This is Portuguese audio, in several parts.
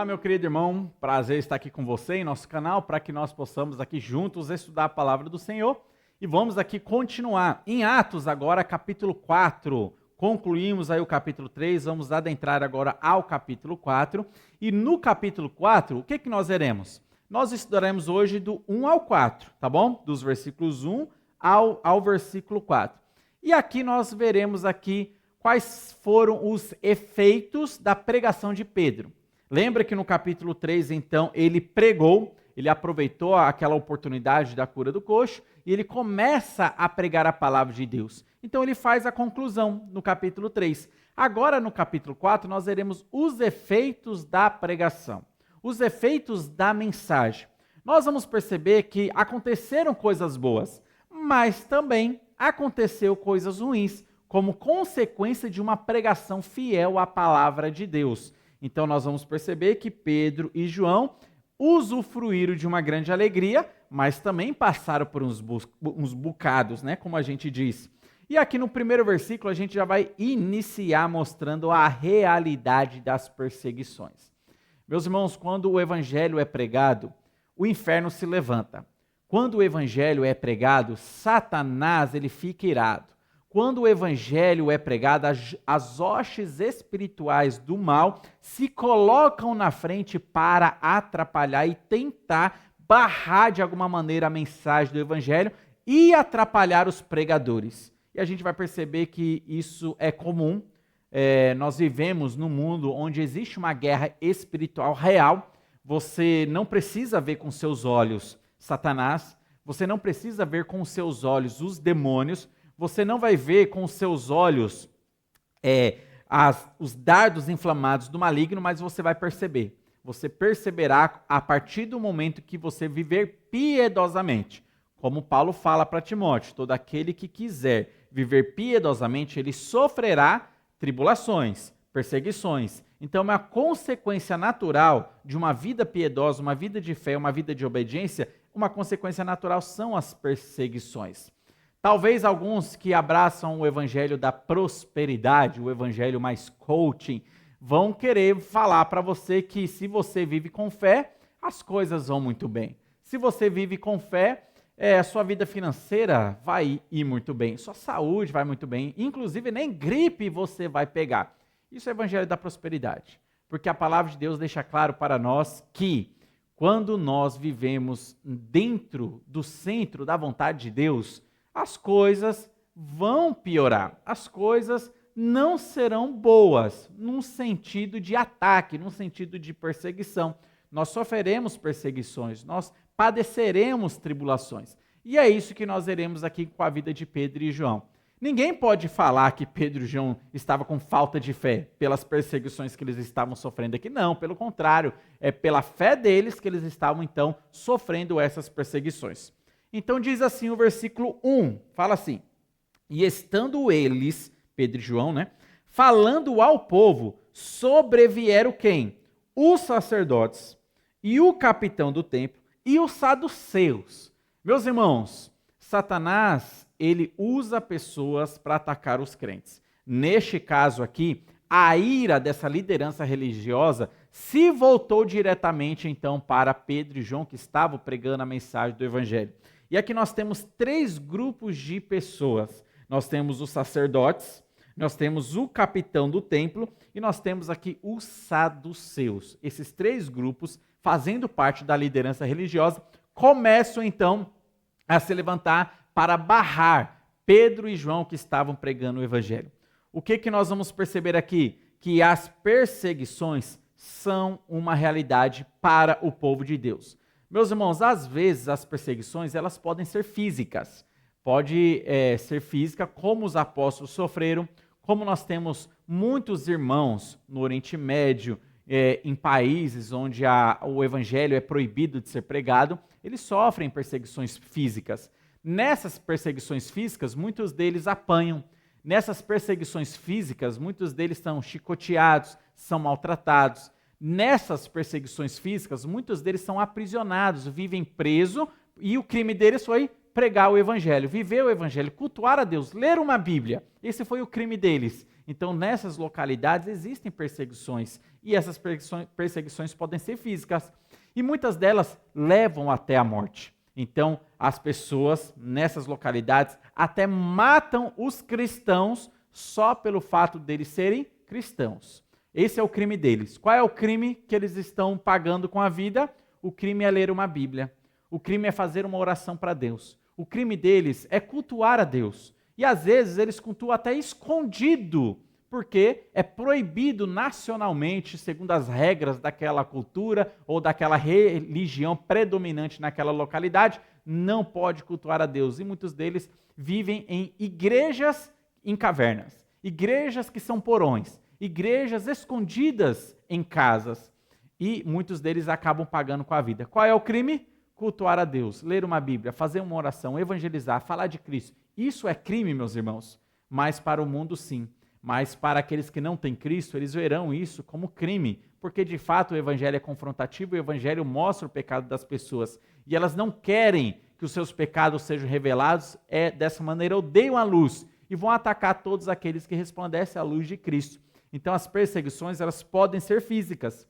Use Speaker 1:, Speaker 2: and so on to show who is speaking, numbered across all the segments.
Speaker 1: Olá, meu querido irmão, prazer estar aqui com você em nosso canal para que nós possamos aqui juntos estudar a palavra do Senhor e vamos aqui continuar em Atos agora, capítulo 4. Concluímos aí o capítulo 3, vamos adentrar agora ao capítulo 4 e no capítulo 4, o que nós veremos? Nós estudaremos hoje do 1 ao 4, tá bom? Dos versículos 1 ao versículo 4. E aqui nós veremos aqui quais foram os efeitos da pregação de Pedro. Lembra que no capítulo 3, então, ele pregou, ele aproveitou aquela oportunidade da cura do coxo e ele começa a pregar a palavra de Deus. Então ele faz a conclusão no capítulo 3. Agora no capítulo 4 nós veremos os efeitos da pregação, os efeitos da mensagem. Nós vamos perceber que aconteceram coisas boas, mas também aconteceu coisas ruins, como consequência de uma pregação fiel à palavra de Deus. Então nós vamos perceber que Pedro e João usufruíram de uma grande alegria, mas também passaram por uns bocados, né, como a gente diz. E aqui no primeiro versículo a gente já vai iniciar mostrando a realidade das perseguições. Meus irmãos, quando o evangelho é pregado, o inferno se levanta. Quando o evangelho é pregado, Satanás ele fica irado. Quando o evangelho é pregado, as hostes espirituais do mal se colocam na frente para atrapalhar e tentar barrar de alguma maneira a mensagem do evangelho e atrapalhar os pregadores. E a gente vai perceber que isso é comum. Nós vivemos num mundo onde existe uma guerra espiritual real. Você não precisa ver com seus olhos Satanás, você não precisa ver com seus olhos os demônios, você não vai ver com os seus olhos os dardos inflamados do maligno, mas você vai perceber. Você perceberá a partir do momento que você viver piedosamente. Como Paulo fala para Timóteo, todo aquele que quiser viver piedosamente, ele sofrerá tribulações, perseguições. Então, é uma consequência natural de uma vida piedosa, uma vida de fé, uma vida de obediência, uma consequência natural são as perseguições. Talvez alguns que abraçam o evangelho da prosperidade, o evangelho mais coaching, vão querer falar para você que se você vive com fé, as coisas vão muito bem. Se você vive com fé, a sua vida financeira vai ir muito bem, sua saúde vai muito bem, inclusive nem gripe você vai pegar. Isso é o evangelho da prosperidade, porque a palavra de Deus deixa claro para nós que quando nós vivemos dentro do centro da vontade de Deus, as coisas vão piorar, as coisas não serão boas, num sentido de ataque, num sentido de perseguição. Nós sofreremos perseguições, nós padeceremos tribulações. E é isso que nós veremos aqui com a vida de Pedro e João. Ninguém pode falar que Pedro e João estavam com falta de fé pelas perseguições que eles estavam sofrendo aqui. Não, pelo contrário, é pela fé deles que eles estavam então sofrendo essas perseguições. Então diz assim o versículo 1, fala assim: e estando eles, Pedro e João, né, falando ao povo, sobrevieram quem? Os sacerdotes e o capitão do templo e os saduceus. Meus irmãos, Satanás, ele usa pessoas para atacar os crentes. Neste caso aqui, a ira dessa liderança religiosa se voltou diretamente então para Pedro e João, que estavam pregando a mensagem do evangelho. E aqui nós temos três grupos de pessoas. Nós temos os sacerdotes, nós temos o capitão do templo e nós temos aqui os saduceus. Esses três grupos, fazendo parte da liderança religiosa, começam então a se levantar para barrar Pedro e João que estavam pregando o evangelho. O que nós vamos perceber aqui? Que as perseguições são uma realidade para o povo de Deus. Meus irmãos, às vezes as perseguições elas podem ser físicas. Pode ser física, como os apóstolos sofreram, como nós temos muitos irmãos no Oriente Médio, em países onde o evangelho é proibido de ser pregado, eles sofrem perseguições físicas. Nessas perseguições físicas, muitos deles apanham. Nessas perseguições físicas, muitos deles são chicoteados, são maltratados. Nessas perseguições físicas, muitos deles são aprisionados, vivem presos e o crime deles foi pregar o evangelho, viver o evangelho, cultuar a Deus, ler uma Bíblia. Esse foi o crime deles. Então, nessas localidades existem perseguições E essas perseguições podem ser físicas. E muitas delas levam até a morte. Então, as pessoas nessas localidades até matam os cristãos só pelo fato deles serem cristãos. Esse é o crime deles. Qual é o crime que eles estão pagando com a vida? O crime é ler uma Bíblia. O crime é fazer uma oração para Deus. O crime deles é cultuar a Deus. E às vezes eles cultuam até escondido, porque é proibido nacionalmente, segundo as regras daquela cultura ou daquela religião predominante naquela localidade, não pode cultuar a Deus. E muitos deles vivem em igrejas em cavernas, igrejas que são porões, igrejas escondidas em casas. E muitos deles acabam pagando com a vida. Qual é o crime? Cultuar a Deus, ler uma Bíblia, fazer uma oração, evangelizar, falar de Cristo. Isso é crime, meus irmãos. Mas para o mundo, sim. Mas para aqueles que não têm Cristo, eles verão isso como crime, porque de fato o evangelho é confrontativo, o evangelho mostra o pecado das pessoas, e elas não querem que os seus pecados sejam revelados, dessa maneira odeiam a luz, e vão atacar todos aqueles que resplandecem à luz de Cristo. Então as perseguições, elas podem ser físicas.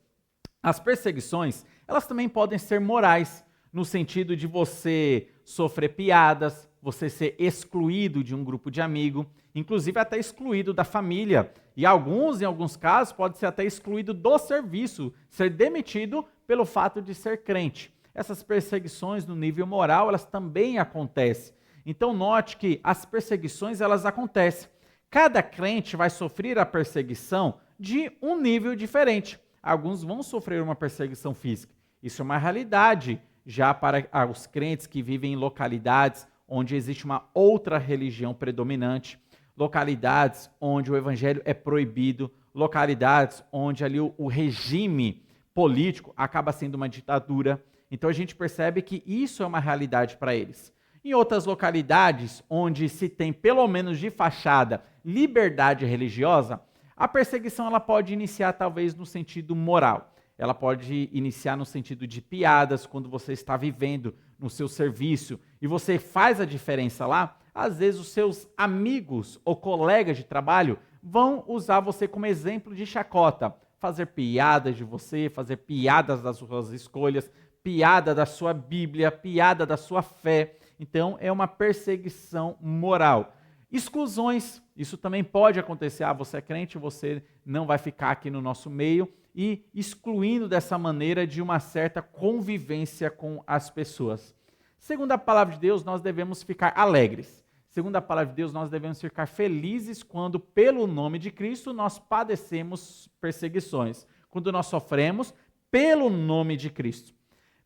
Speaker 1: As perseguições, elas também podem ser morais, no sentido de você sofrer piadas, você ser excluído de um grupo de amigos, inclusive até excluído da família. E em alguns casos, pode ser até excluído do serviço, ser demitido pelo fato de ser crente. Essas perseguições no nível moral, elas também acontecem. Então note que as perseguições, elas acontecem. Cada crente vai sofrer a perseguição de um nível diferente. Alguns vão sofrer uma perseguição física. Isso é uma realidade já para os crentes que vivem em localidades onde existe uma outra religião predominante, localidades onde o evangelho é proibido, localidades onde ali o regime político acaba sendo uma ditadura. Então a gente percebe que isso é uma realidade para eles. Em outras localidades onde se tem, pelo menos de fachada, liberdade religiosa, a perseguição ela pode iniciar talvez no sentido moral. Ela pode iniciar no sentido de piadas, quando você está vivendo no seu serviço e você faz a diferença lá, às vezes os seus amigos ou colegas de trabalho vão usar você como exemplo de chacota, fazer piadas de você, fazer piadas das suas escolhas, piada da sua Bíblia, piada da sua fé. Então é uma perseguição moral. Exclusões, isso também pode acontecer. Você é crente, você não vai ficar aqui no nosso meio, e excluindo dessa maneira de uma certa convivência com as pessoas. Segundo a palavra de Deus, nós devemos ficar alegres. Segundo a palavra de Deus, nós devemos ficar felizes quando, pelo nome de Cristo, nós padecemos perseguições. Quando nós sofremos pelo nome de Cristo.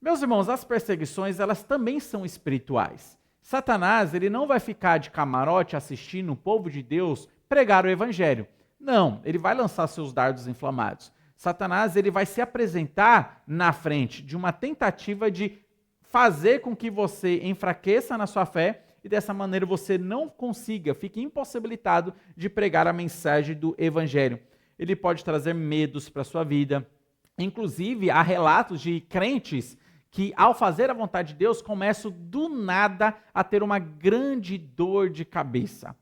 Speaker 1: Meus irmãos, as perseguições, elas também são espirituais. Satanás, ele não vai ficar de camarote assistindo o povo de Deus pregar o evangelho. Não, ele vai lançar seus dardos inflamados. Satanás, ele vai se apresentar na frente de uma tentativa de fazer com que você enfraqueça na sua fé e dessa maneira você não consiga, fique impossibilitado de pregar a mensagem do evangelho. Ele pode trazer medos para a sua vida. Inclusive, há relatos de crentes que, ao fazer a vontade de Deus, começam do nada a ter uma grande dor de cabeça.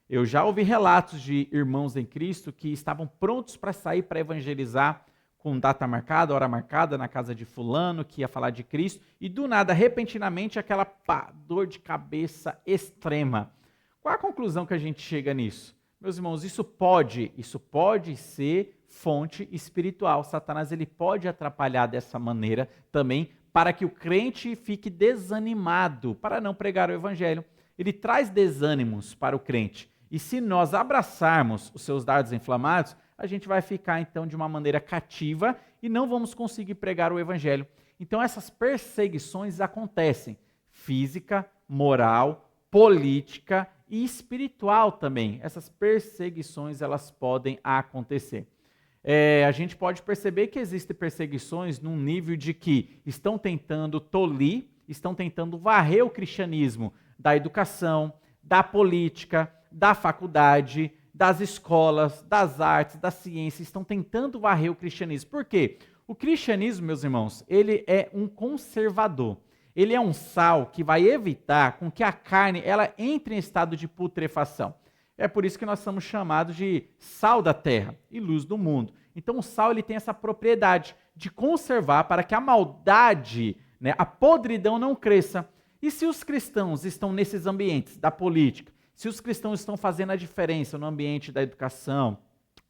Speaker 1: Eu já ouvi relatos de irmãos em Cristo que estavam prontos para sair para evangelizar com data marcada, hora marcada, na casa de fulano, que ia falar de Cristo, e do nada, repentinamente, aquela dor de cabeça extrema. Qual a conclusão que a gente chega nisso? Meus irmãos, isso pode ser fonte espiritual. Satanás ele pode atrapalhar dessa maneira também, para que o crente fique desanimado, para não pregar o evangelho. Ele traz desânimos para o crente. E se nós abraçarmos os seus dardos inflamados, a gente vai ficar então de uma maneira cativa e não vamos conseguir pregar o evangelho. Então essas perseguições acontecem, física, moral, política e espiritual também. Essas perseguições elas podem acontecer. A gente pode perceber que existem perseguições num nível de que estão tentando tolir, estão tentando varrer o cristianismo da educação, da política, da faculdade, das escolas, das artes, da ciência, estão tentando varrer o cristianismo. Por quê? O cristianismo, meus irmãos, ele é um conservador. Ele é um sal que vai evitar com que a carne ela entre em estado de putrefação. É por isso que nós somos chamados de sal da terra e luz do mundo. Então o sal ele tem essa propriedade de conservar para que a maldade, né, a podridão não cresça. E se os cristãos estão nesses ambientes da política, se os cristãos estão fazendo a diferença no ambiente da educação,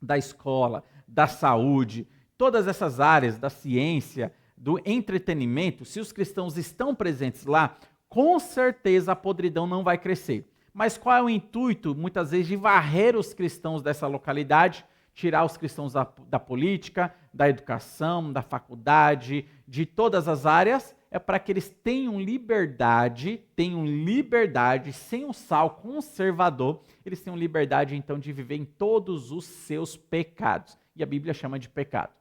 Speaker 1: da escola, da saúde, todas essas áreas da ciência, do entretenimento, se os cristãos estão presentes lá, com certeza a podridão não vai crescer. Mas qual é o intuito, muitas vezes, de varrer os cristãos dessa localidade, tirar os cristãos da política, da educação, da faculdade, de todas as áreas? É para que eles tenham liberdade, sem o sal conservador, eles tenham liberdade, então, de viver em todos os seus pecados. E a Bíblia chama de pecado.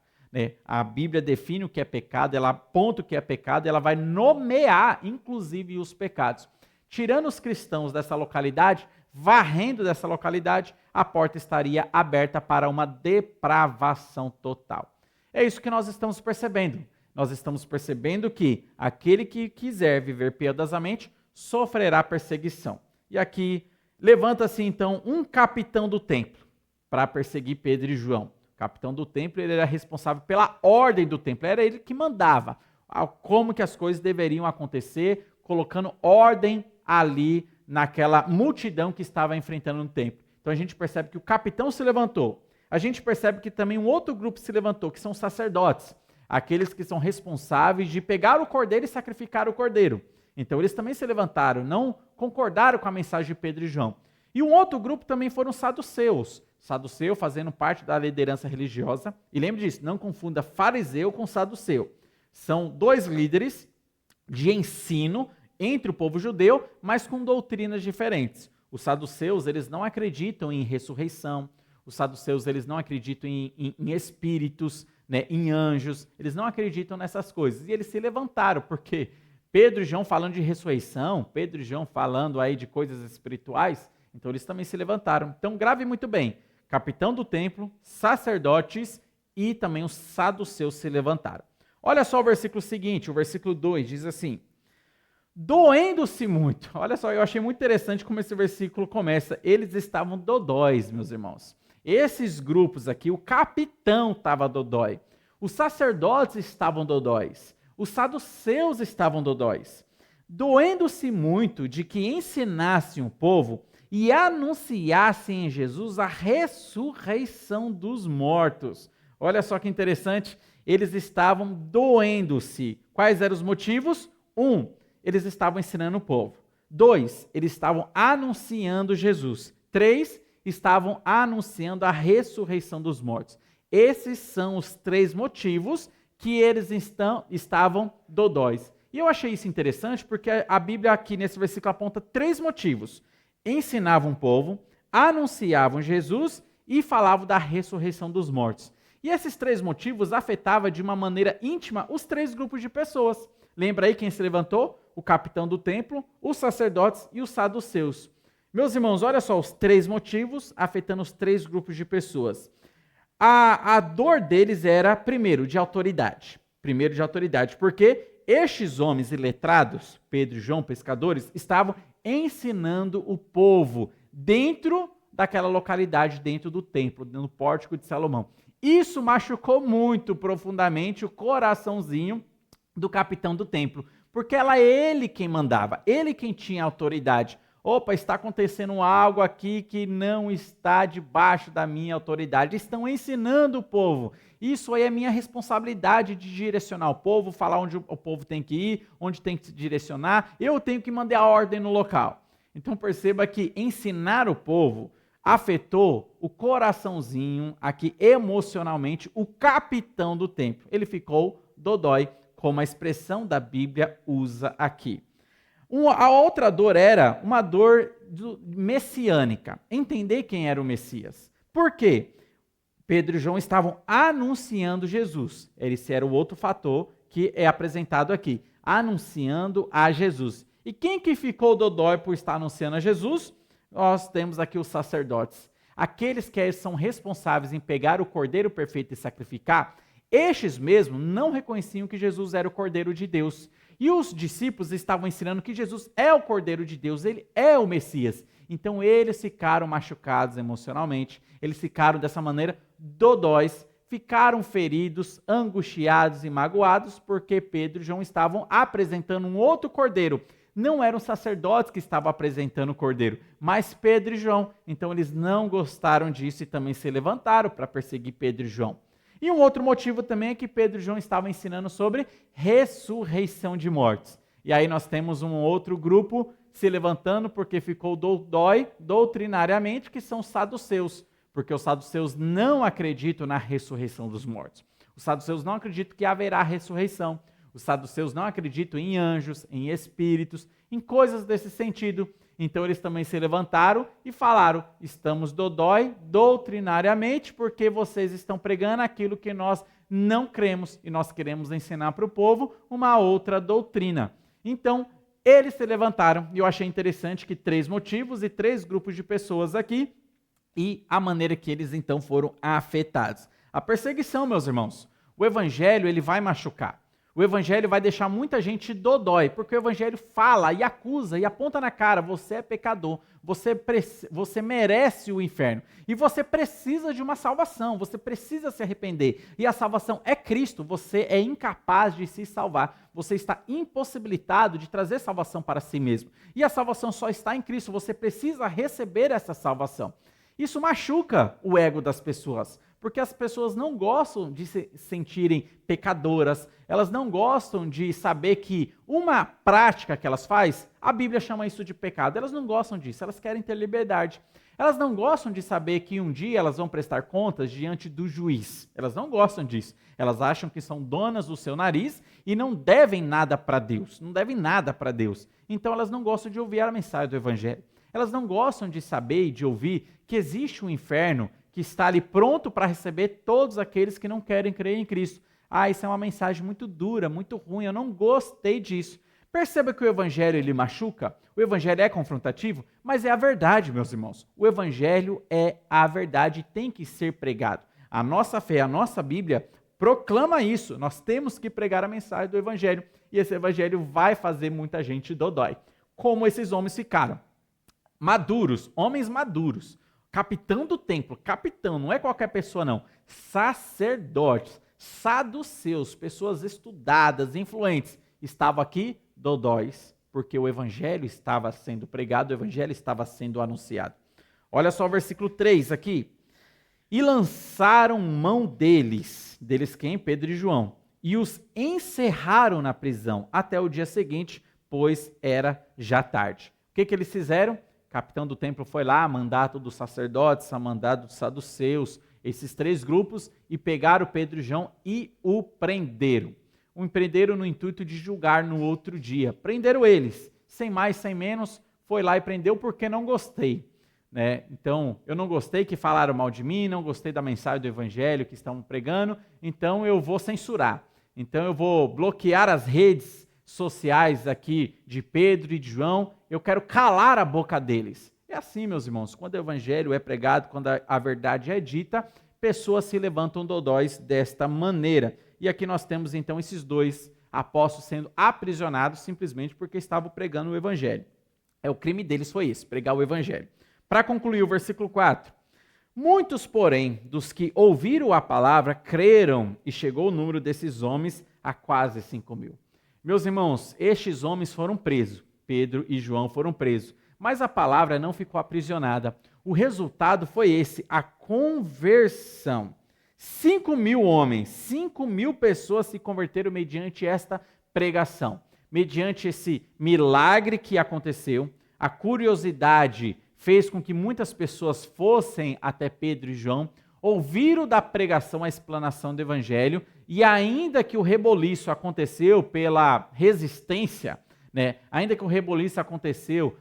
Speaker 1: A Bíblia define o que é pecado, ela aponta o que é pecado, ela vai nomear, inclusive, os pecados. Tirando os cristãos dessa localidade, varrendo dessa localidade, a porta estaria aberta para uma depravação total. É isso que nós estamos percebendo. Nós estamos percebendo que aquele que quiser viver piedosamente sofrerá perseguição. E aqui levanta-se então um capitão do templo para perseguir Pedro e João. O capitão do templo, ele era responsável pela ordem do templo, era ele que mandava como que as coisas deveriam acontecer, colocando ordem ali naquela multidão que estava enfrentando no templo. Então a gente percebe que o capitão se levantou. A gente percebe que também um outro grupo se levantou, que são os sacerdotes, aqueles que são responsáveis de pegar o cordeiro e sacrificar o cordeiro. Então eles também se levantaram, não concordaram com a mensagem de Pedro e João. E um outro grupo também foram os saduceus. Saduceu fazendo parte da liderança religiosa. E lembre disso, não confunda fariseu com saduceu. São dois líderes de ensino entre o povo judeu, mas com doutrinas diferentes. Os saduceus, eles não acreditam em ressurreição. Os saduceus, eles não acreditam em espíritos, né, em anjos. Eles não acreditam nessas coisas. E eles se levantaram, porque Pedro e João falando de ressurreição, Pedro e João falando aí de coisas espirituais, então eles também se levantaram. Então grave muito bem. Capitão do templo, sacerdotes e também os saduceus se levantaram. Olha só o versículo seguinte, o versículo 2, diz assim: doendo-se muito. Olha só, eu achei muito interessante como esse versículo começa. Eles estavam dodóis, meus irmãos. Esses grupos aqui, o capitão estava dodói. Os sacerdotes estavam dodóis. Os saduceus estavam dodóis. Doendo-se muito de que ensinassem o povo e anunciassem em Jesus a ressurreição dos mortos. Olha só que interessante, eles estavam doendo-se. Quais eram os motivos? 1, eles estavam ensinando o povo. 2, eles estavam anunciando Jesus. 3, estavam anunciando a ressurreição dos mortos. Esses são os 3 motivos que eles estavam dodóis. E eu achei isso interessante porque a Bíblia aqui nesse versículo aponta 3 motivos. Ensinavam o povo, anunciavam Jesus e falavam da ressurreição dos mortos. E esses 3 motivos afetavam de uma maneira íntima os 3 grupos de pessoas. Lembra aí quem se levantou? O capitão do templo, os sacerdotes e os saduceus. Meus irmãos, olha só os 3 motivos afetando os 3 grupos de pessoas. A dor deles era, primeiro, de autoridade. Porque estes homens iletrados, Pedro e João, pescadores, estavam ensinando o povo dentro daquela localidade, dentro do templo, no pórtico de Salomão. Isso machucou muito profundamente o coraçãozinho do capitão do templo, porque era ele quem mandava, ele quem tinha autoridade. Opa, está acontecendo algo aqui que não está debaixo da minha autoridade. Estão ensinando o povo. Isso aí é minha responsabilidade de direcionar o povo, falar onde o povo tem que ir, onde tem que se direcionar. Eu tenho que mandar a ordem no local. Então perceba que ensinar o povo afetou o coraçãozinho aqui emocionalmente, o capitão do templo. Ele ficou dodói, como a expressão da Bíblia usa aqui. A outra dor era uma dor messiânica, entender quem era o Messias. Por quê? Pedro e João estavam anunciando Jesus. Esse era o outro fator que é apresentado aqui, anunciando a Jesus. E quem que ficou dodói por estar anunciando a Jesus? Nós temos aqui os sacerdotes. Aqueles que são responsáveis em pegar o cordeiro perfeito e sacrificar, estes mesmo não reconheciam que Jesus era o cordeiro de Deus. E os discípulos estavam ensinando que Jesus é o Cordeiro de Deus, ele é o Messias. Então eles ficaram machucados emocionalmente, eles ficaram dessa maneira dodóis ficaram feridos, angustiados e magoados, porque Pedro e João estavam apresentando um outro cordeiro. Não eram sacerdotes que estavam apresentando o cordeiro, mas Pedro e João. Então eles não gostaram disso e também se levantaram para perseguir Pedro e João. E um outro motivo também é que Pedro e João estavam ensinando sobre ressurreição de mortos. E aí nós temos um outro grupo se levantando porque ficou dodói doutrinariamente, que são os saduceus, porque os saduceus não acreditam na ressurreição dos mortos. Os saduceus não acreditam que haverá ressurreição. Os saduceus não acreditam em anjos, em espíritos, em coisas desse sentido. Então eles também se levantaram e falaram: estamos dodói doutrinariamente porque vocês estão pregando aquilo que nós não cremos e nós queremos ensinar para o povo uma outra doutrina. Então eles se levantaram e eu achei interessante que 3 motivos e 3 grupos de pessoas aqui e a maneira que eles então foram afetados. A perseguição, meus irmãos, o evangelho ele vai machucar. O evangelho vai deixar muita gente dodói, porque o evangelho fala e acusa e aponta na cara: você é pecador, você merece o inferno e você precisa de uma salvação, você precisa se arrepender. E a salvação é Cristo, você é incapaz de se salvar, você está impossibilitado de trazer salvação para si mesmo. E a salvação só está em Cristo, você precisa receber essa salvação. Isso machuca o ego das pessoas, porque as pessoas não gostam de se sentirem pecadoras, elas não gostam de saber que uma prática que elas fazem, a Bíblia chama isso de pecado, elas não gostam disso, elas querem ter liberdade. Elas não gostam de saber que um dia elas vão prestar contas diante do juiz, elas não gostam disso, elas acham que são donas do seu nariz e não devem nada para Deus, não devem nada para Deus, então elas não gostam de ouvir a mensagem do Evangelho. Elas não gostam de saber e de ouvir que existe um inferno que está ali pronto para receber todos aqueles que não querem crer em Cristo. Isso é uma mensagem muito dura, muito ruim, eu não gostei disso. Perceba que o evangelho ele machuca, o evangelho é confrontativo, mas é a verdade, meus irmãos. O evangelho é a verdade e tem que ser pregado. A nossa fé, a nossa Bíblia proclama isso. Nós temos que pregar a mensagem do evangelho e esse evangelho vai fazer muita gente dodói. Como esses homens ficaram? Maduros, homens maduros, capitão do templo, capitão, não é qualquer pessoa não, sacerdotes, saduceus, pessoas estudadas, influentes, estavam aqui dodóis, porque o evangelho estava sendo pregado, o evangelho estava sendo anunciado. Olha só o versículo 3 aqui. E lançaram mão deles quem? Pedro e João, e os encerraram na prisão até o dia seguinte, pois era já tarde. O que eles fizeram? O capitão do templo foi lá, mandato dos sacerdotes, a mandato dos saduceus, esses 3 grupos, e pegaram Pedro e João e o prenderam. O prenderam no intuito de julgar no outro dia. Prenderam eles, sem mais, sem menos, foi lá e prendeu porque não gostei. Né? Então, eu não gostei que falaram mal de mim, não gostei da mensagem do evangelho que estavam pregando, então eu vou censurar. Então eu vou bloquear as redes sociais aqui de Pedro e de João, eu quero calar a boca deles. É assim, meus irmãos, quando o evangelho é pregado, quando a verdade é dita, pessoas se levantam dodóis desta maneira. E aqui nós temos então esses 2 apóstolos sendo aprisionados simplesmente porque estavam pregando o evangelho. O crime deles foi esse, pregar o evangelho. Para concluir o versículo 4, muitos, porém, dos que ouviram a palavra, creram e chegou o número desses homens a quase 5.000. Meus irmãos, estes homens foram presos, Pedro e João foram presos, mas a palavra não ficou aprisionada. O resultado foi esse, a conversão. 5.000 homens, 5.000 pessoas se converteram mediante esta pregação, mediante esse milagre que aconteceu. A curiosidade fez com que muitas pessoas fossem até Pedro e João, ouviram da pregação a explanação do evangelho, e ainda que o reboliço aconteceu pela resistência, né? Ainda que o reboliço aconteceu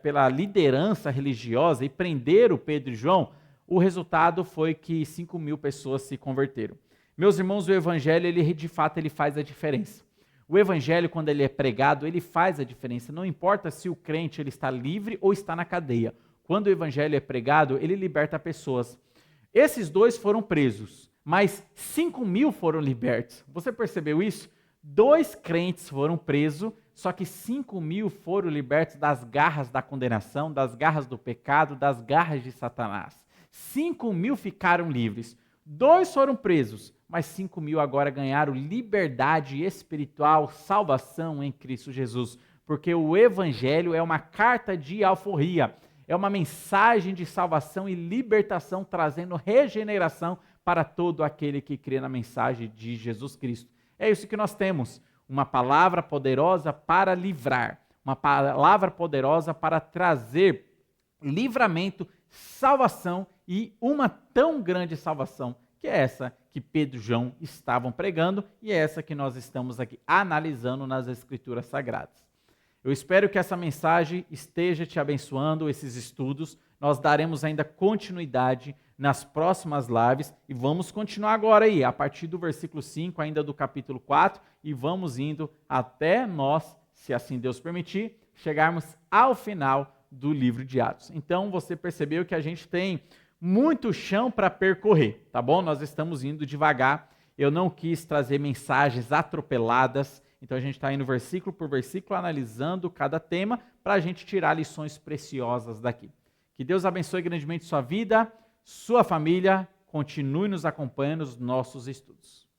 Speaker 1: pela liderança religiosa e prenderam Pedro e João, o resultado foi que 5.000 pessoas se converteram. Meus irmãos, o evangelho, ele de fato ele faz a diferença. O evangelho, quando ele é pregado, ele faz a diferença. Não importa se o crente ele está livre ou está na cadeia. Quando o evangelho é pregado, ele liberta pessoas. Esses 2 foram presos, mas 5.000 foram libertos. Você percebeu isso? 2 crentes foram presos, só que 5.000 foram libertos das garras da condenação, das garras do pecado, das garras de Satanás. 5.000 ficaram livres. 2 foram presos, mas 5.000 agora ganharam liberdade espiritual, salvação em Cristo Jesus. Porque o Evangelho é uma carta de alforria, é uma mensagem de salvação e libertação, trazendo regeneração para todo aquele que crê na mensagem de Jesus Cristo. É isso que nós temos, uma palavra poderosa para livrar, uma palavra poderosa para trazer livramento, salvação e uma tão grande salvação que é essa que Pedro e João estavam pregando e é essa que nós estamos aqui analisando nas Escrituras Sagradas. Eu espero que essa mensagem esteja te abençoando, esses estudos. Nós daremos ainda continuidade nas próximas lives e vamos continuar agora aí, a partir do versículo 5, ainda do capítulo 4, e vamos indo até nós, se assim Deus permitir, chegarmos ao final do livro de Atos. Então você percebeu que a gente tem muito chão para percorrer, tá bom? Nós estamos indo devagar. Eu não quis trazer mensagens atropeladas, então a gente está indo versículo por versículo, analisando cada tema, para a gente tirar lições preciosas daqui. Que Deus abençoe grandemente sua vida, sua família, continue nos acompanhando nos nossos estudos.